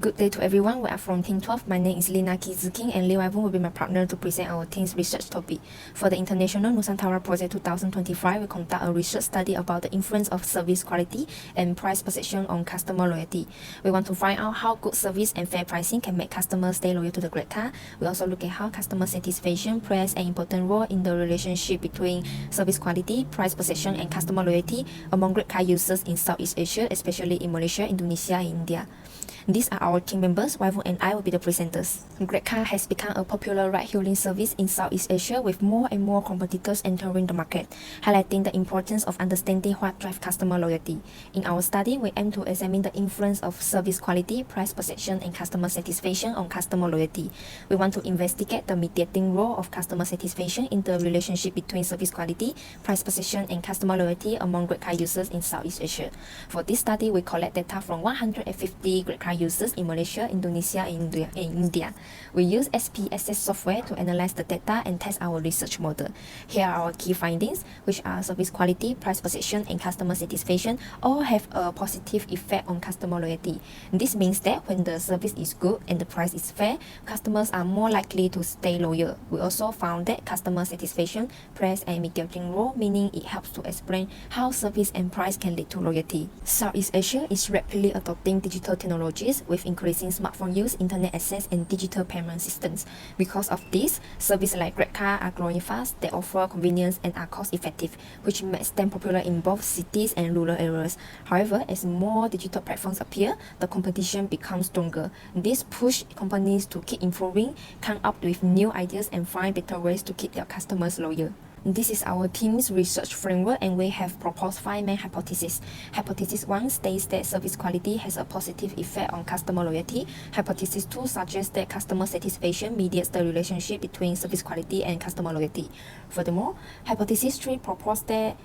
Good day to everyone. We are from Team 12. My name is Lina Kiziking and Lee Wai-Vung will be my partner to present our team's research topic. For the International Nusantara Project 2025, we conduct a research study about the influence of service quality and price perception on customer loyalty. We want to find out how good service and fair pricing can make customers stay loyal to the GrabCar. We also look at how customer satisfaction plays an important role in the relationship between service quality, price perception, and customer loyalty among GrabCar users in Southeast Asia, especially in Malaysia, Indonesia, and India. These are our team members. Wai-Vung and I will be the presenters. GrabCar has become a popular ride-hailing service in Southeast Asia with more and more competitors entering the market, highlighting the importance of understanding what drives customer loyalty. In our study, we aim to examine the influence of service quality, price perception, and customer satisfaction on customer loyalty. We want to investigate the mediating role of customer satisfaction in the relationship between service quality, price perception, and customer loyalty among GrabCar users in Southeast Asia. For this study, we collect data from 150 GrabCar users in Malaysia, Indonesia, and India. We use SPSS software to analyze the data and test our research model. Here are our key findings, which are service quality, price perception, and customer satisfaction all have a positive effect on customer loyalty. This means that when the service is good and the price is fair, customers are more likely to stay loyal. We also found that customer satisfaction plays a mediating role, meaning it helps to explain how service and price can lead to loyalty. Southeast Asia is rapidly adopting digital technologies with increasing smartphone use, internet access, and digital payment systems. Because of this, services like GrabCar are growing fast. They offer convenience and are cost-effective, which makes them popular in both cities and rural areas. However, as more digital platforms appear, the competition becomes stronger. This pushes companies to keep improving, come up with new ideas, and find better ways to keep their customers loyal. This is our team's research framework, and we have proposed 5 main hypotheses. Hypothesis 1 states that service quality has a positive effect on customer loyalty. Hypothesis 2 suggests that customer satisfaction mediates the relationship between service quality and customer loyalty. Furthermore, Hypothesis 3 proposes that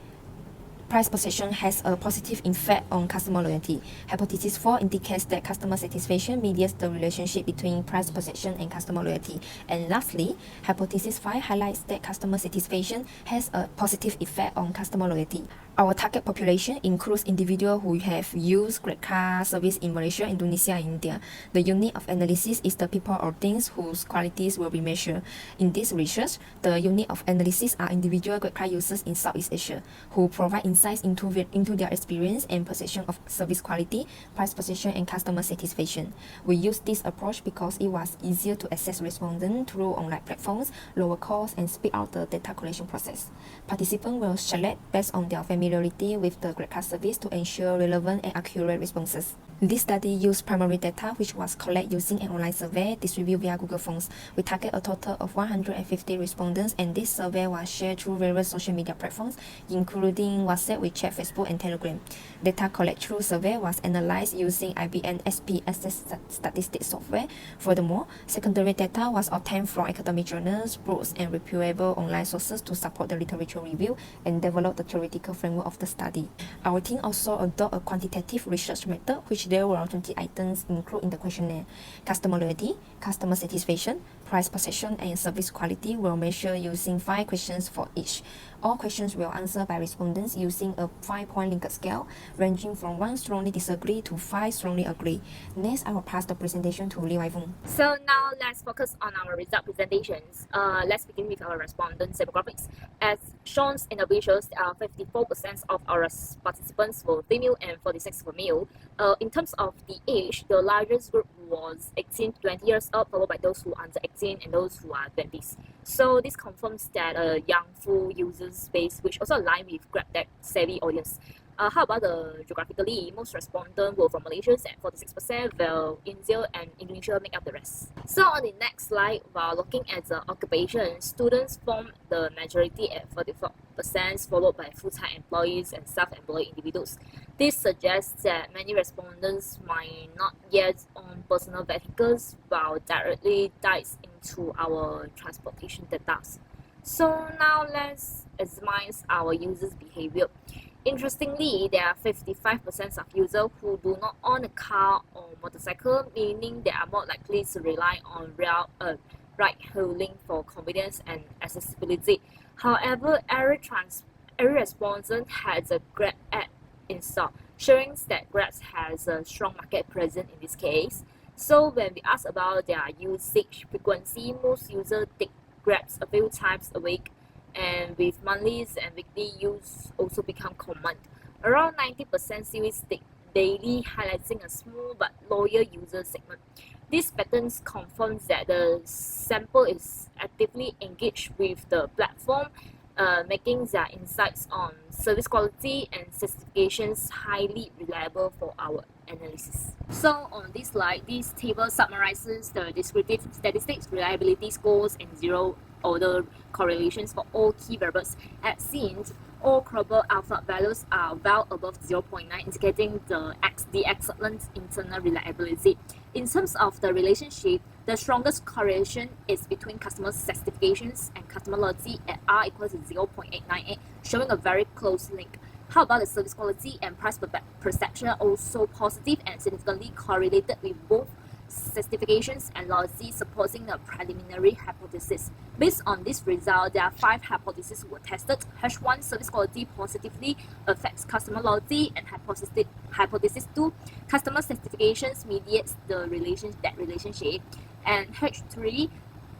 price perception has a positive effect on customer loyalty. Hypothesis 4 indicates that customer satisfaction mediates the relationship between price perception and customer loyalty. And lastly, Hypothesis 5 highlights that customer satisfaction has a positive effect on customer loyalty. Our target population includes individuals who have used GrabCar service in Malaysia, Indonesia, and India. The unit of analysis is the people or things whose qualities will be measured. In this research, the unit of analysis are individual GrabCar users in Southeast Asia who provide insights into their experience and perception of service quality, price perception, and customer satisfaction. We used this approach because it was easier to access respondents through online platforms, lower costs, and speed out the data collection process. Participants will select based on their familiarity with the GrabCar service to ensure relevant and accurate responses. This study used primary data which was collected using an online survey distributed via Google Forms. We target a total of 150 respondents, and this survey was shared through various social media platforms, including WhatsApp, WeChat, Facebook, and Telegram. Data collected through survey was analyzed using IBM SPSS statistics software. Furthermore, secondary data was obtained from academic journals, books, and reputable online sources to support the literature review and develop the theoretical framework of the study. Our team also adopted a quantitative research method, which there were 20 items included in the questionnaire. Customer loyalty, customer satisfaction, price perception, and service quality were measured using 5 questions for each. All questions were answered by respondents using a 5-point Likert scale, ranging from 1 strongly disagree to 5 strongly agree. Next, I will pass the presentation to Lee Wai-Vung. So now let's focus on our result presentations. Let's begin with our respondent demographics. As shown in the visuals, 54% of our participants were female and 46% were male. In terms of the age, the largest group was 18 to 20 years old, followed by those who are under 18 and those who are 20s. So this confirms that a young full user base, which also align with GrabTech savvy audience. How about geographically? Most respondents were from Malaysia at 46%, while India and Indonesia make up the rest. So on the next slide, while looking at the occupation, students form the majority at 44%, followed by full-time employees and self-employed individuals. This suggests that many respondents might not yet own personal vehicles, while directly dives into our transportation data. So now let's examine our users' behavior. Interestingly, there are 55% of users who do not own a car or motorcycle, meaning they are more likely to rely on ride-hailing for convenience and accessibility. However, every respondent has a Grab app installed, showing that Grab has a strong market presence in this case. So when we ask about their usage frequency, most users take Grabs a few times a week, and with monthly and weekly use also become common. Around 90% series take daily, highlighting a small but loyal user segment. This pattern confirms that the sample is actively engaged with the platform, making their insights on service quality and certifications highly reliable for our analysis. So on this slide, this table summarizes the descriptive statistics, reliability scores, and zero-order correlations for all key variables. As seen, all credible alpha values are well above 0.9, indicating the excellent internal reliability. In terms of the relationship, the strongest correlation is between customer certifications and customer loyalty at R equals to 0.898, showing a very close link. How about the service quality and price perception are also positive and significantly correlated with both certifications and loyalty, supporting the preliminary hypothesis. Based on this result, there are 5 hypotheses were tested. H1, service quality positively affects customer loyalty, and hypothesis 2, customer certifications mediates that relationship, and H3,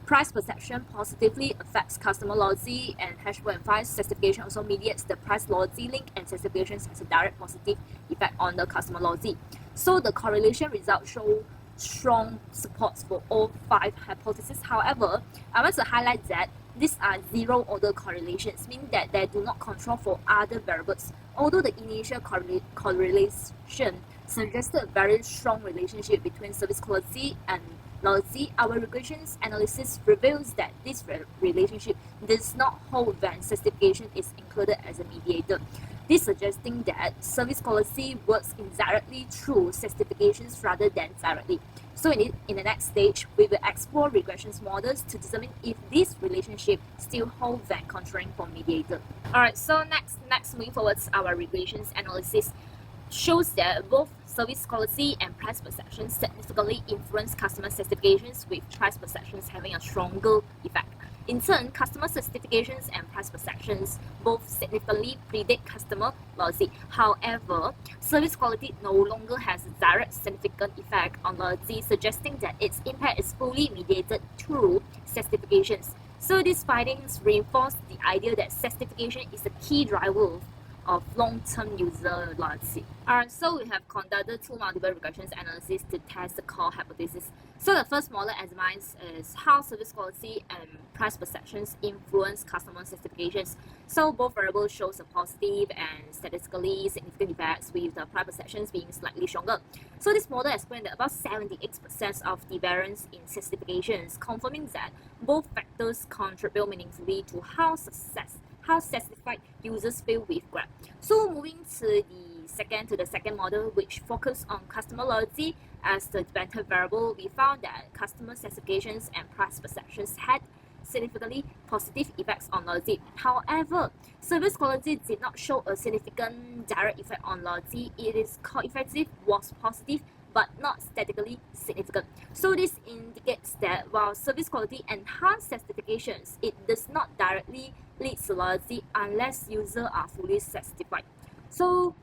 price perception positively affects customer loyalty, and H4 and 5, certification also mediates the price loyalty link, and certifications has a direct positive effect on the customer loyalty. So the correlation results show strong supports for all 5 hypotheses. However, I want to highlight that these are zero-order correlations, meaning that they do not control for other variables. Although the initial correlation suggested a very strong relationship between service quality and loyalty, our regression analysis reveals that this relationship does not hold when certification is included as a mediator. This suggesting that service quality works indirectly through certifications rather than directly. So in the next stage, we will explore regression models to determine if this relationship still holds when controlling for mediator. Alright, so next moving forward, our regression analysis shows that both service quality and price perception significantly influence customer certifications, with price perceptions having a stronger effect. In turn, customer certifications and price perceptions both significantly predict customer loyalty. However, service quality no longer has a direct significant effect on loyalty, suggesting that its impact is fully mediated through certifications. So these findings reinforce the idea that certification is the key driver of long-term user loyalty. Alright, so we have conducted 2 multiple regression analyses to test the core hypothesis. So the first model examines is how service quality and price perceptions influence customer certifications. So both variables shows a positive and statistically significant effects, with the price perceptions being slightly stronger. So this model explained that about 78% of the variance in certifications, confirming that both factors contribute meaningfully to how satisfied users feel with Grab. So moving to the second model, which focus on customer loyalty as the dependent variable, we found that customer certifications and price perceptions had significantly positive effects on loyalty. However, service quality did not show a significant direct effect on loyalty. Its co-effective was positive but not statistically significant. So this indicates that while service quality enhances certifications, it does not directly lead to loyalty unless users are fully satisfied. So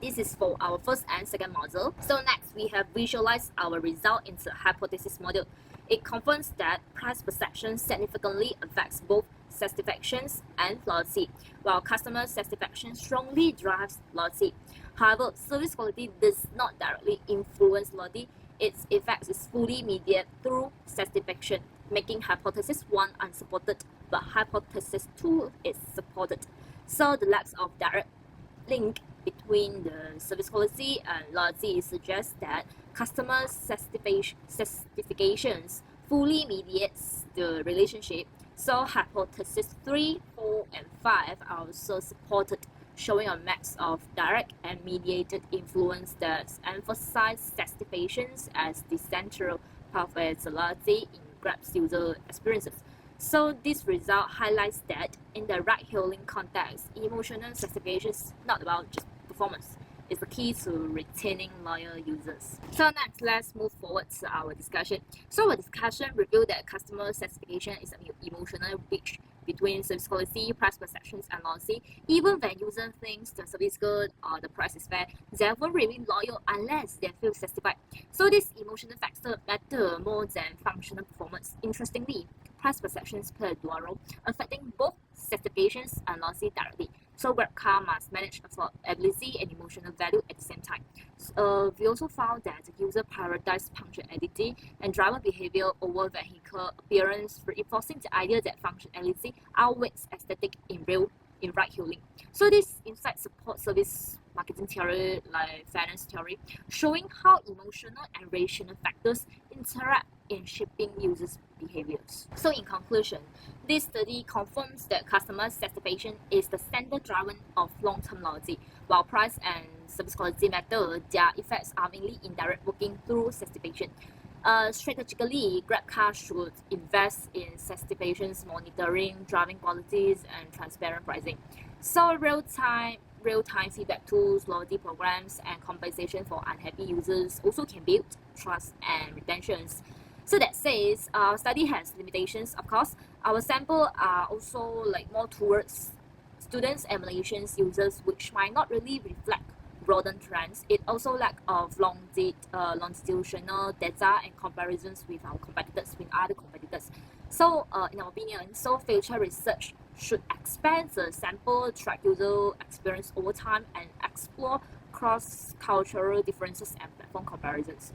this is for our first and second model. So next, we have visualized our result into a hypothesis model. It confirms that price perception significantly affects both satisfactions and loyalty, while customer satisfaction strongly drives loyalty. However, service quality does not directly influence loyalty. Its effects is fully mediated through satisfaction, making hypothesis 1 unsupported, but hypothesis 2 is supported. So the lack of direct link between the service quality and loyalty suggests that customer certifications fully mediates the relationship. So hypothesis 3, 4, and 5 are also supported, showing a mix of direct and mediated influence that emphasize certifications as the central pathway to loyalty in Grab's user experiences. So this result highlights that in the ride-hailing context, emotional certification is not about just performance. It's the key to retaining loyal users. So next, let's move forward to our discussion. So our discussion revealed that customer satisfaction is an emotional bridge between service quality, price perceptions, and loyalty. Even when user thinks the service is good or the price is fair, they won't remain loyal unless they feel satisfied. So this emotional factor matter more than functional performance. Interestingly, price perceptions play a dual role, affecting both satisfactions and loyalty directly. So GrabCar must manage affordability and emotional value at the same time. We also found that the user prioritized functionality and driver behavior over vehicle appearance, reinforcing the idea that functionality outweighs aesthetic in ride-hailing. So this insight supports service marketing theory like fairness theory, showing how emotional and rational factors interact in shaping users' behaviors. So in conclusion, this study confirms that customer satisfaction is the central driver of long-term loyalty. While price and service quality matter, their effects are mainly indirect, working through satisfaction. Strategically, GrabCar should invest in satisfactions monitoring, driving qualities, and transparent pricing. So real-time feedback tools, loyalty programs, and compensation for unhappy users also can build trust and retentions. So that says our study has limitations, of course. Our sample are also like more towards students and Malaysians users, which might not really reflect broader trends. It also lack of longitudinal data and comparisons with our competitors, with other competitors. So in our opinion, so future research should expand the sample, track user experience over time, and explore cross-cultural differences and platform comparisons.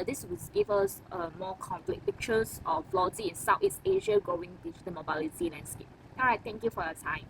This would give us more complete pictures of loyalty in Southeast Asia growing digital mobility landscape. Alright, thank you for your time.